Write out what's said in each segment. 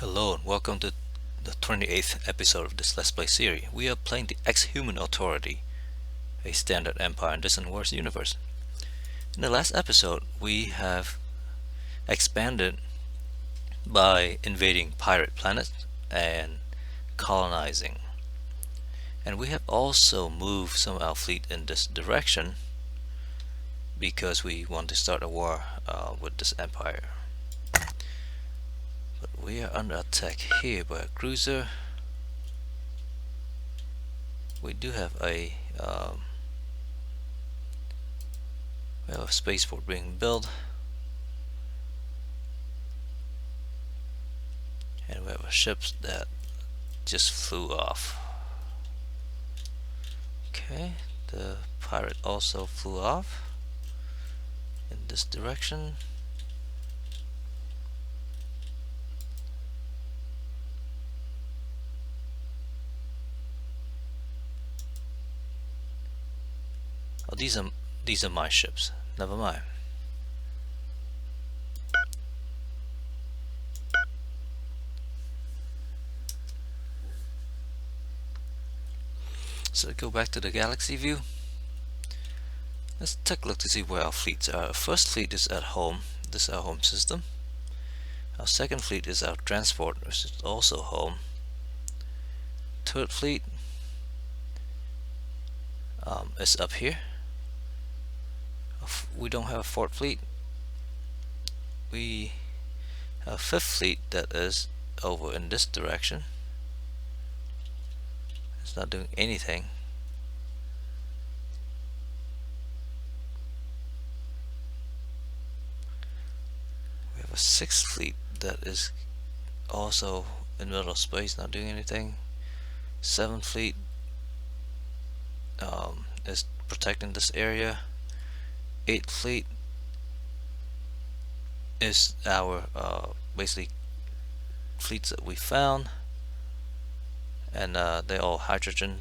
Hello and welcome to the 28th episode of this Let's Play series. We are playing the XHuman Authority, a standard Empire in Distant Wars universe. In the last episode, we have expanded by invading pirate planets and colonizing. And we have also moved some of our fleet in this direction because we want to start a war with this empire. But we are under attack here by a cruiser. We do have a spaceport being built, and we have a ship that just flew off. Okay, the pirate also flew off in this direction. Oh, these are my ships. Never mind. So go back to the galaxy view. Let's take a look to see where our fleets are. Our first fleet is at home. This is our home system. Our second fleet is our transport, which is also home. Third fleet is up here. We don't have a fourth fleet. We have a fifth fleet that is over in this direction. It's not doing anything. We have a sixth fleet that is also in the middle of space, not doing anything. Seventh fleet is protecting this area. Eighth fleet is our basically fleets that we found, and they're all hydrogen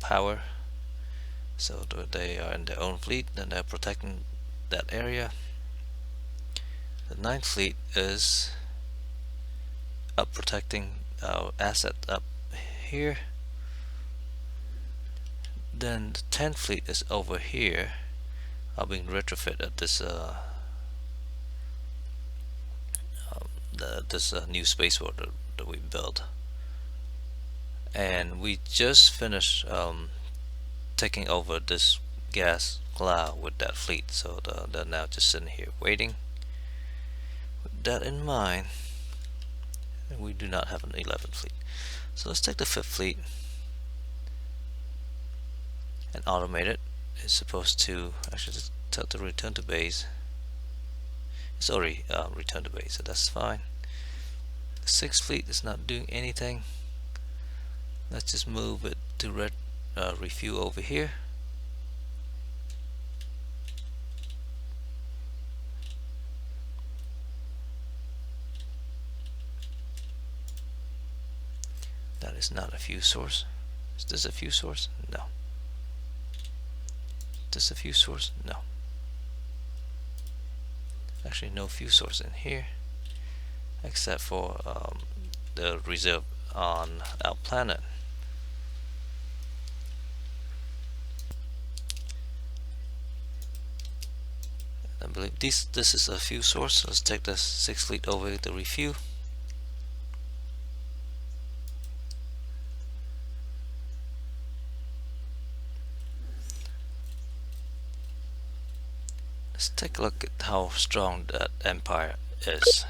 power, so they are in their own fleet and they're protecting that area. The ninth fleet is up protecting our asset up here. Then the 10th fleet is over here, being retrofit at this new spaceport that we built. And we just finished taking over this gas cloud with that fleet, so they're now just sitting here waiting. With that in mind, we do not have an 11th fleet, so let's take the 5th fleet and automate it. It's supposed to actually just tell to return to base. It's already returned to base, so that's fine. The 6th fleet is not doing anything. Let's just move it to refuel over here. That is not a fuel source. Is this a fuel source? No. Is this a fuel source? No. Actually, no fuel source in here, except for the reserve on our planet. I believe this is a fuel source. Let's take the 6th fleet over to refuel. Let's take a look at how strong that empire is.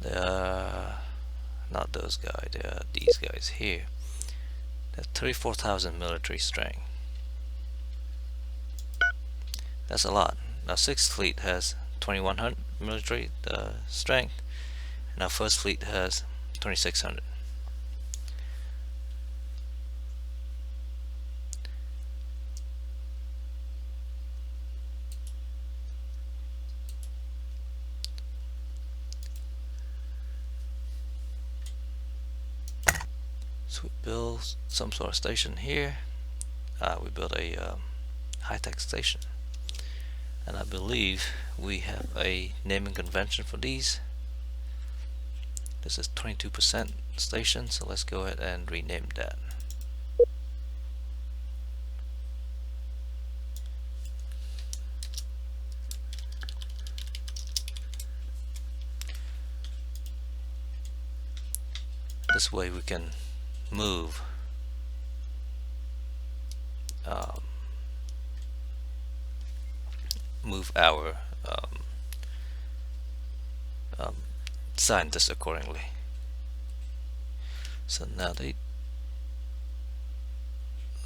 They are not those guys, they are these guys here. They have 34,000 military strength. That's a lot. Our 6th fleet has 2,100 military strength, and our 1st fleet has 2,600. So we build some sort of station here. We built a high-tech station. and I believe we have a naming convention for these. This is 22% station, so let's go ahead and rename that. This way we can move our scientists accordingly. So now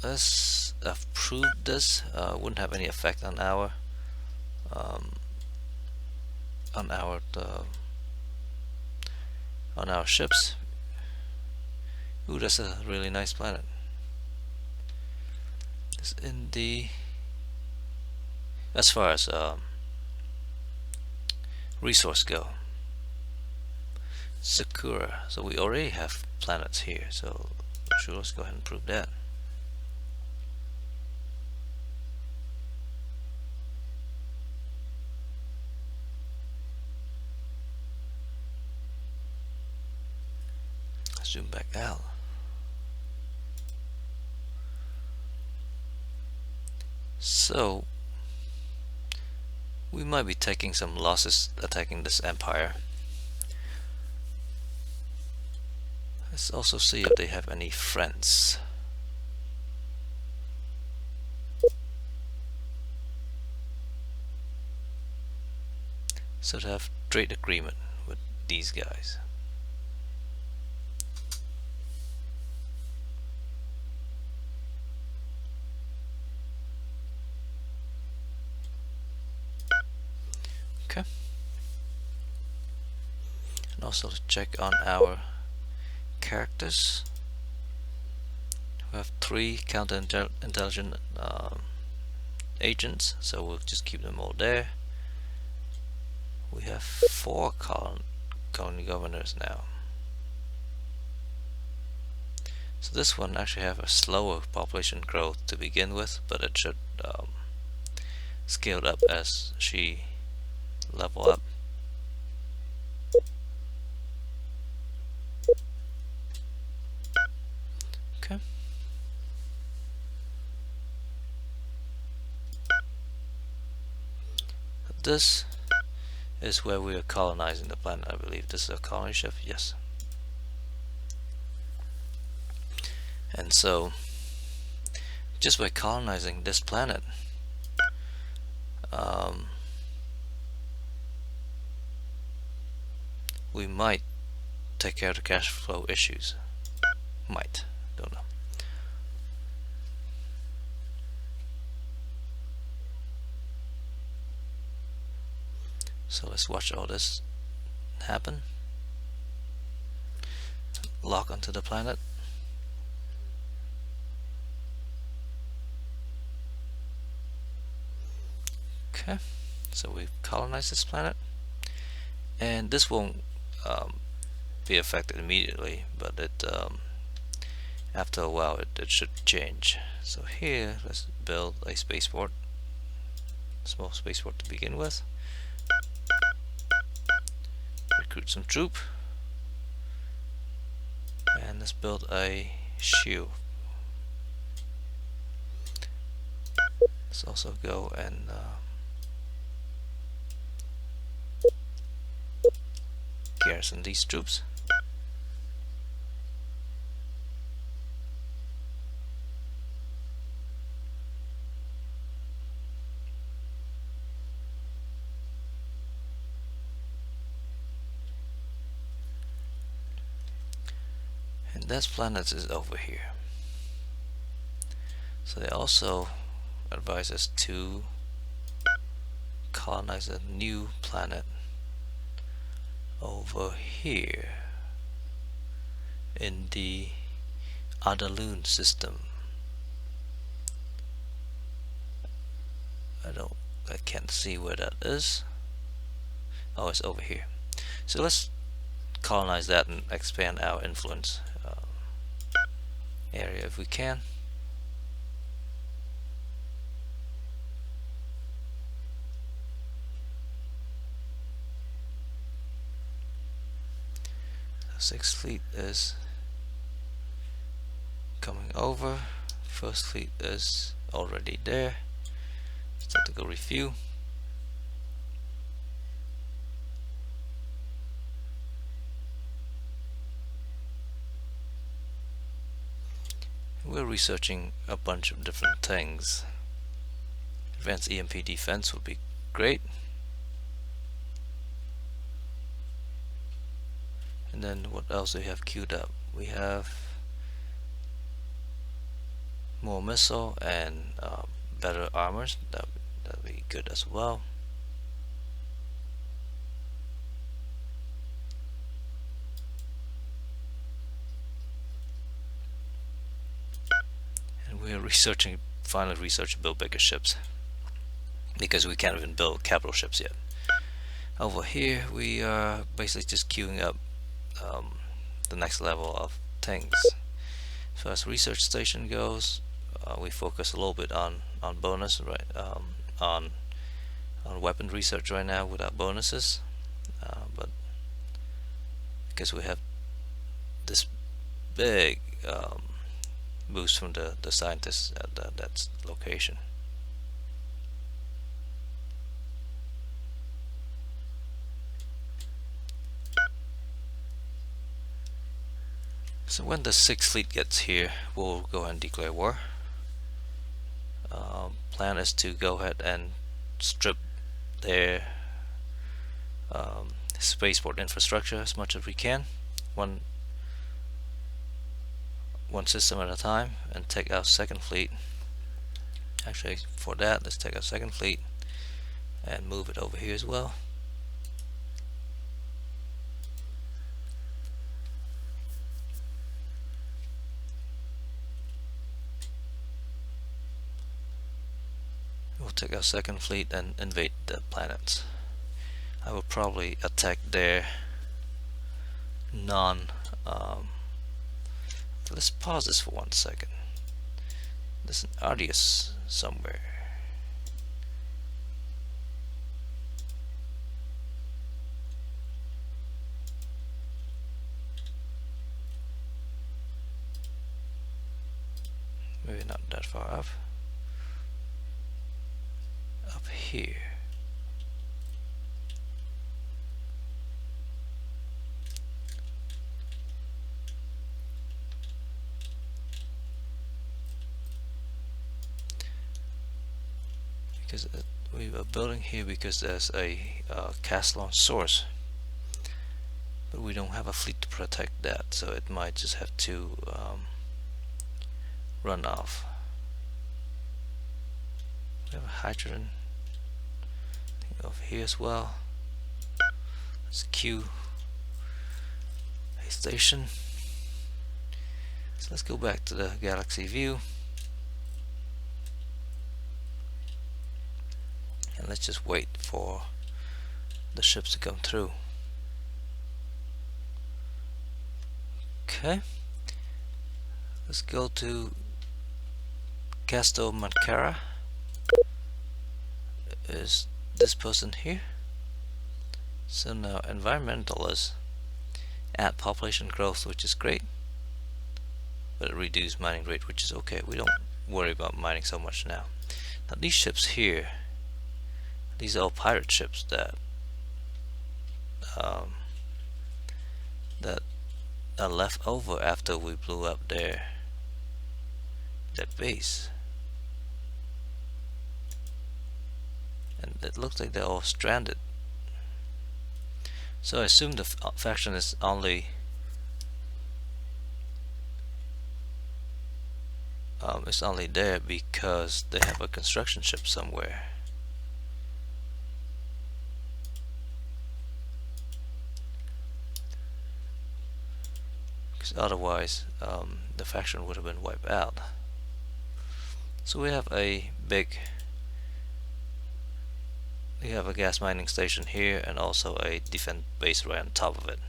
let's approve this. Wouldn't have any effect on our on our ships. Ooh, that's a really nice planet. This in the as far as resource go, Sakura. So we already have planets here. So sure, let's go ahead and prove that. Let's zoom back out. So we might be taking some losses attacking this empire. Let's also see if they have any friends. So to have trade agreement with these guys. Okay. And also to check on our characters. We have 3 counterintelligent agents, so we'll just keep them all there. We have 4 colony governors now. So this one actually have a slower population growth to begin with, but it should scale up as she level up. Okay. This is where we are colonizing the planet, I believe. This is a colony ship, yes. And so, just by colonizing this planet, we might take care of the cash flow issues. Might, don't know. So let's watch all this happen. Lock onto the planet. Okay, so we've colonized this planet, and this won't be affected immediately, but it after a while it should change. So here, let's build a spaceport, small spaceport to begin with. Recruit some troop, and let's build a shield. Let's also go and garrison these troops. And this planet is over here. So they also advise us to colonize a new planet over here in the Adaloon system. I can't see where that is. Oh, it's over here. So let's colonize that and expand our influence area if we can. Sixth fleet is coming over. First fleet is already there. Tactical review. We're researching a bunch of different things. Advanced EMP defense would be great. And then what else do we have queued up? We have more missile and better armors. That'd be good as well. And we're finally researching to build bigger ships, because we can't even build capital ships yet. Over here we are basically just queuing up the next level of things. So as research station goes, we focus a little bit on bonus, right? On weapon research right now without bonuses, but because we have this big boost from the scientists at that location. So when the 6th fleet gets here, we'll go ahead and declare war. Plan is to go ahead and strip their spaceport infrastructure as much as we can, one system at a time, and take out 2nd fleet. Actually, for that, let's take out 2nd fleet and move it over here as well. We'll take our 2nd fleet and invade the planets. I will probably attack their let's pause this for 1 second. There's an Ardius somewhere. Maybe not that far up. Up here. Because we are building here because there's a castle on source, but we don't have a fleet to protect that, so it might just have to run off. We have a hydrogen thing over here as well. Let's queue a station. So let's go back to the galaxy view. And let's just wait for the ships to come through. Okay, let's go to Casto Mancara. Is this person here? So now environmental is add population growth, which is great, but reduce mining rate, which is okay. We don't worry about mining so much now. Now these ships here, these are all pirate ships that that are left over after we blew up their base, and it looks like they're all stranded. So I assume the faction is only it's only there because they have a construction ship somewhere. Because otherwise the faction would have been wiped out. So we have a gas mining station here, and also a defense base right on top of it.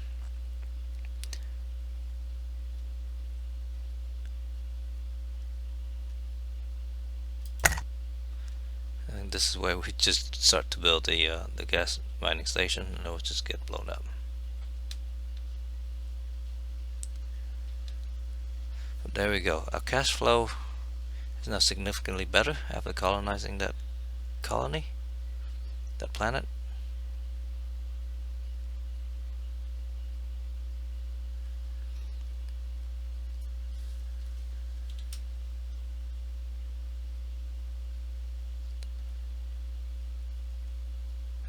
And this is where we just start to build the gas mining station, and it will just get blown up. there we go. Our cash flow is now significantly better after colonizing that colony, that planet.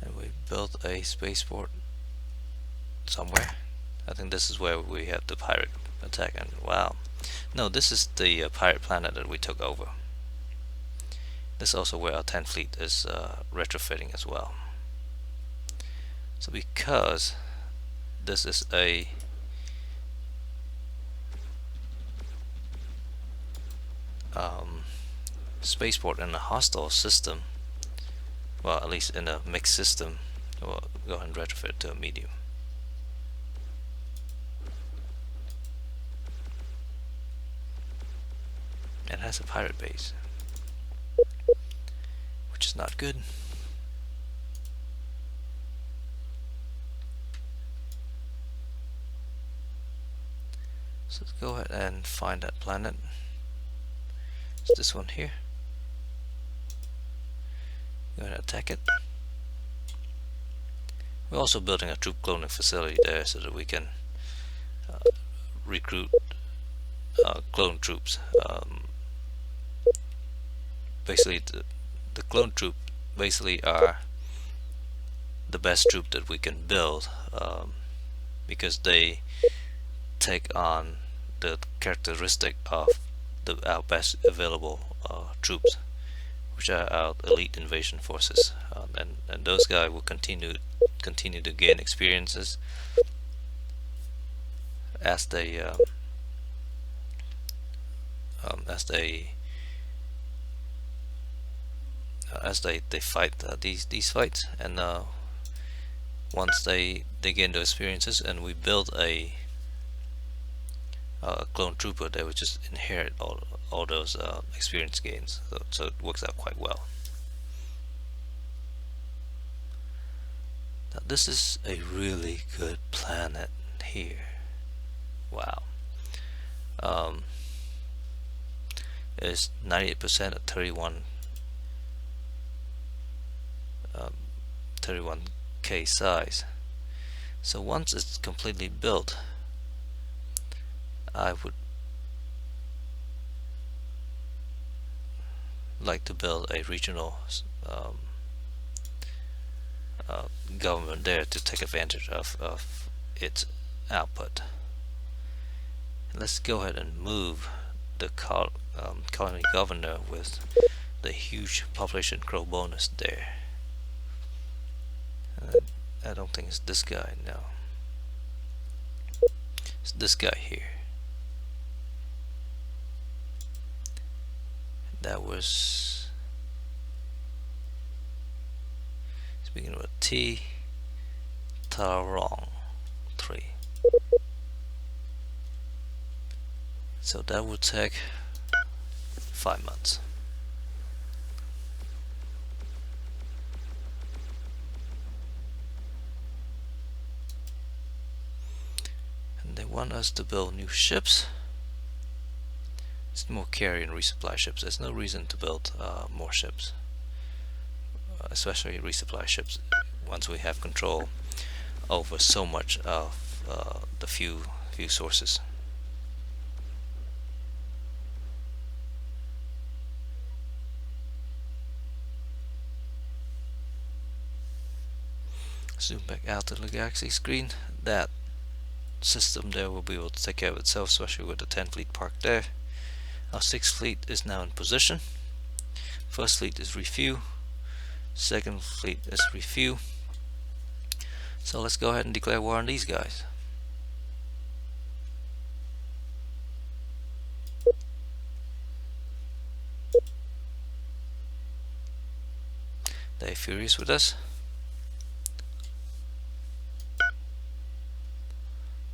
And we built a spaceport somewhere. I think this is where we have the pirate attack. And wow, no, this is the pirate planet that we took over. This is also where our 10th fleet is retrofitting as well. So because this is a spaceport in a hostile system, well, at least in a mixed system, we'll go ahead and retrofit to a medium. It has a pirate base, which is not good. So let's go ahead and find that planet. It's this one here. Go ahead and attack it. We're also building a troop cloning facility there so that we can recruit clone troops. Basically, the clone troop basically are the best troop that we can build, because they take on the characteristic of our best available troops, which are our elite invasion forces, and those guys will continue to gain experiences as they fight these fights. And once they gain those experiences and we build a clone trooper, they would just inherit all those experience gains. So it works out quite well. Now this is a really good planet here. Wow. It's 98% at 31k size. So once it's completely built, I would like to build a regional government there to take advantage of its output. Let's go ahead and move the colony governor with the huge population growth bonus there. I don't think it's this guy, no. It's this guy here. That was, speaking of a T, Tarong 3. So that would take 5 months. And they want us to build new ships. It's more carry and resupply ships. There's no reason to build more ships, especially resupply ships, once we have control over so much of the few sources. Zoom back out to the galaxy screen. That system there will be able to take care of itself, especially with the 10 fleet parked there. Our 6th fleet is now in position. 1st fleet is refuel. 2nd fleet is refuel. So let's go ahead and declare war on these guys. They're furious with us.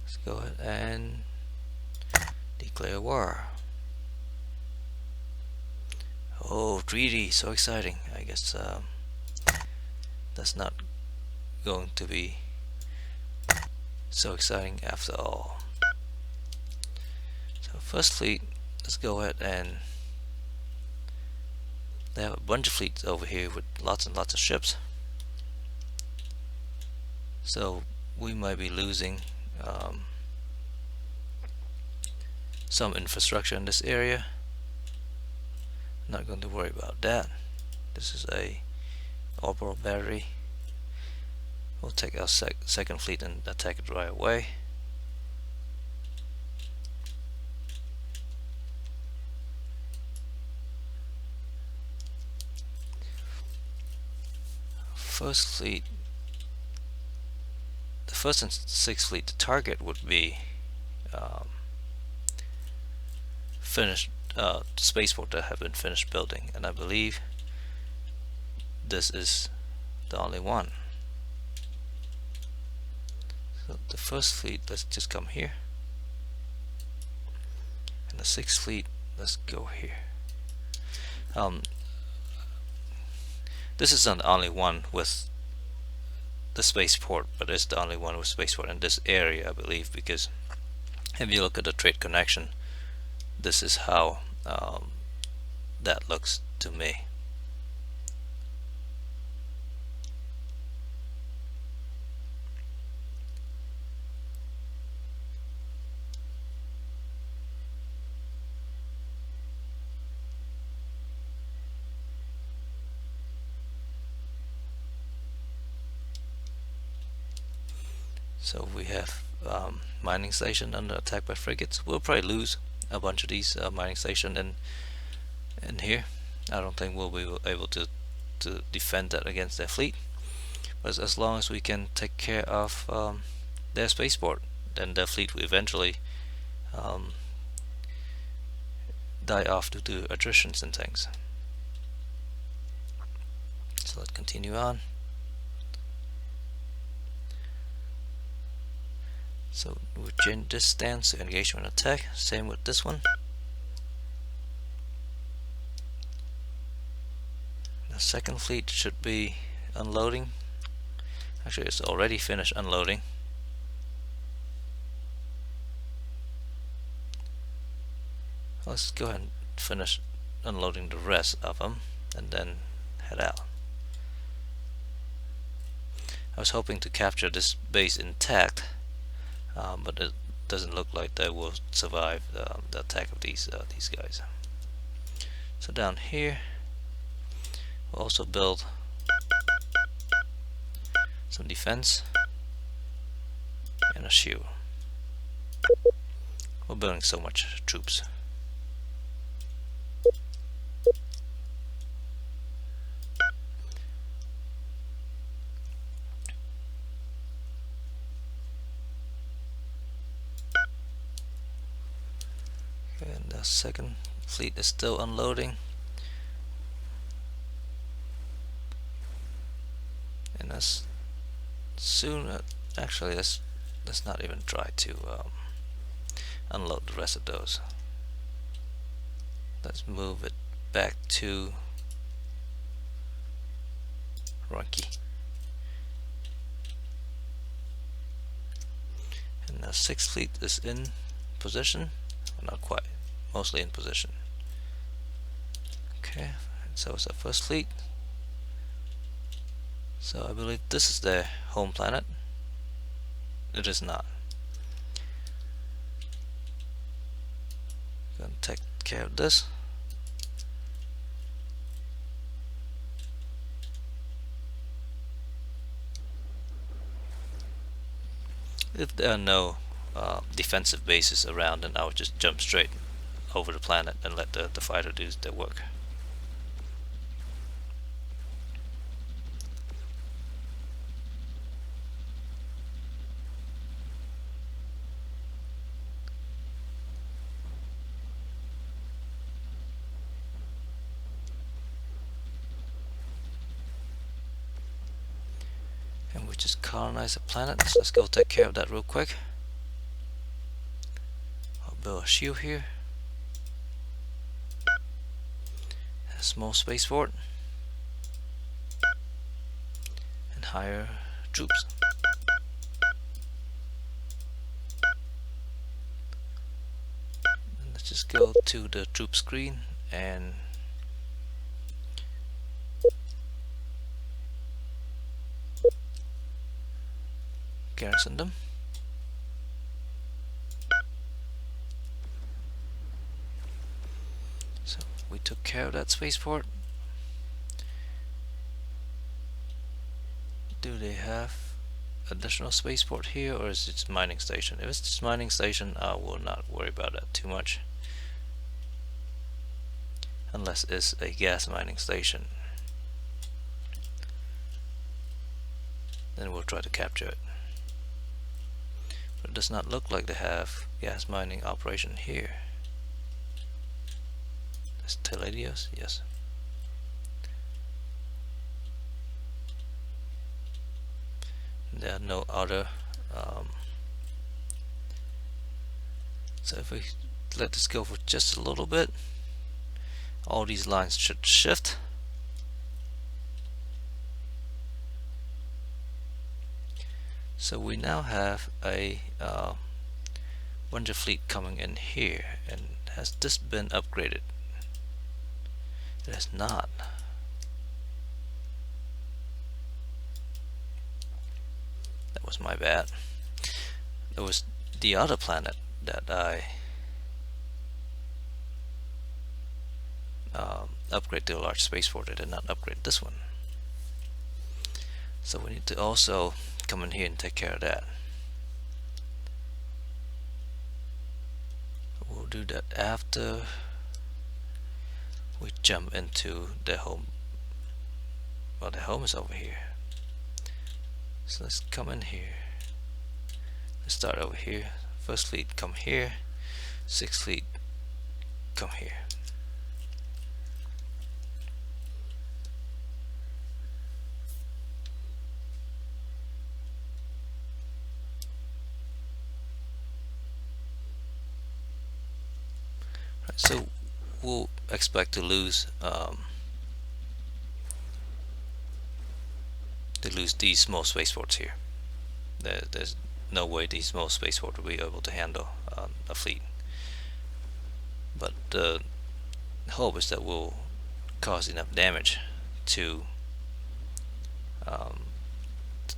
Let's go ahead and declare war. Oh, treaty, so exciting. I guess that's not going to be so exciting after all. So 1st fleet let's go ahead and they have a bunch of fleets over here with lots and lots of ships. So we might be losing some infrastructure in this area. Not going to worry about that. This is a orbital battery. We'll take our second fleet and attack it right away. First fleet, the first and sixth fleet, the target would be finished spaceport that have been finished building, and I believe this is the only one. So the first fleet, let's just come here, and the sixth fleet, let's go here. This isn't the only one with the spaceport, but it's the only one with spaceport in this area, I believe, because if you look at the trade connection, this is how that looks to me. So we have mining station under attack by frigates. We'll probably lose a bunch of these mining station in here. I don't think we'll be able to defend that against their fleet. But as long as we can take care of their spaceport, then their fleet will eventually die off due to attritions and things. So let's continue on. So we change this stance to engagement attack. Same with this one. The second fleet should be unloading. Actually, it's already finished unloading. Let's go ahead and finish unloading the rest of them and then head out. I was hoping to capture this base intact, but it doesn't look like they will survive the attack of these guys. So down here we'll also build some defense and a shield. We're building so much troops. And the second fleet is still unloading, and as soon actually let's not even try to unload the rest of those. Let's move it back to Runky, and the sixth fleet is in position. Not quite, mostly in position. Okay, and so is our first fleet. So I believe this is their home planet. It is not. Gonna take care of this. If there are no defensive bases around, and I would just jump straight over the planet and let the fighter do their work. And we just colonize the planet, so let's go take care of that real quick. I'll build a shield here, a small spaceport, and hire troops. And let's just go to the troop screen and garrison them. So we took care of that spaceport. Do they have additional spaceport here, or is it just mining station? If it's just mining station, I will not worry about that too much, unless it's a gas mining station. Then we'll try to capture it. But it does not look like they have gas mining operation here. That's Teladios, yes. There are no other. So if we let this go for just a little bit, all these lines should shift. So we now have a bunch of fleet coming in here. And has this been upgraded? It has not. That was my bad. There was the other planet that I upgrade to a large spaceport. I did not upgrade this one. So we need to also come in here and take care of that. We'll do that after we jump into the home. Well, the home is over here. So let's come in here. Let's start over here. First fleet come here. Sixth fleet come here. Right, so we'll expect to lose these small spaceports here. There's no way these small spaceports will be able to handle a fleet. But the hope is that we'll cause enough damage to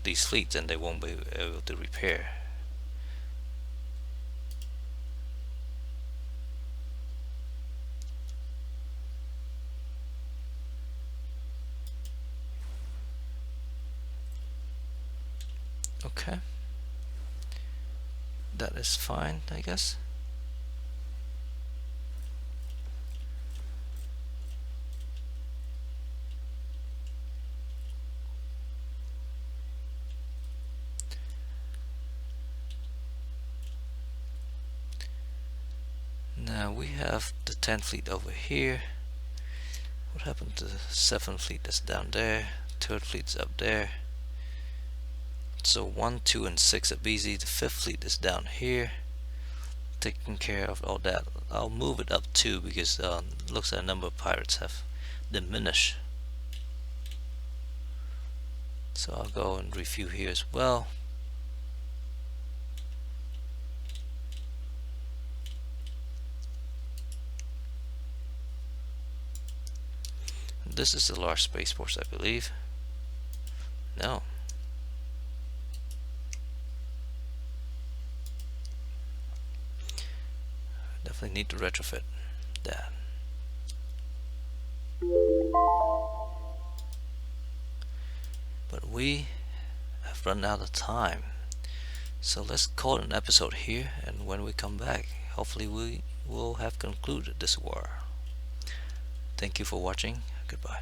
these fleets and they won't be able to repair. Okay, that is fine, I guess. Now we have the 10th fleet over here. What happened to the 7th fleet that's down there? 3rd fleet's up there. So 1, 2, and 6 are busy. The 5th fleet is down here, taking care of all that. I'll move it up 2 because it looks like the number of pirates have diminished. So I'll go and review here as well. This is the large spaceport, I believe. No. Definitely need to retrofit that. But we have run out of time. So let's call it an episode here, and when we come back, hopefully we will have concluded this war. Thank you for watching. Goodbye.